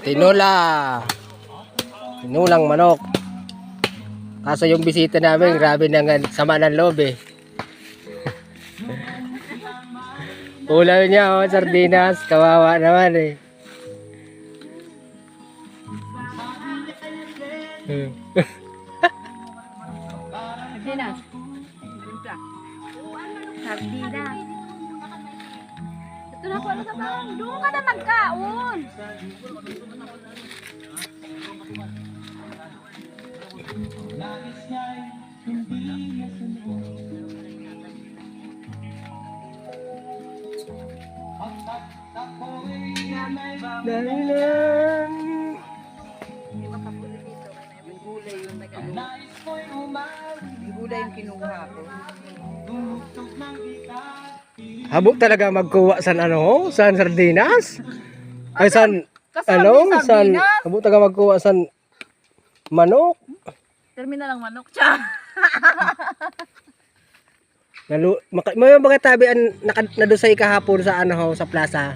Tinula. Tinulang manok. Kaso yung bisita namin, grabe nang sama ng loob eh. Ulam niya, sardinas. Kawawa naman eh. Sardinas. Sardinas. Ito na po, ano ka ba? Doon ka na magkaon. Dahilan. Yung gulay yung kinuha ko. Habo talaga magkuha san ano, san sardinas? Ay san Kasama ano, yung san sardinas. habo talaga magkuha san manok. Terminal ng manok siya. May mga tabi ang nadusay kahapon sa ano sa plaza.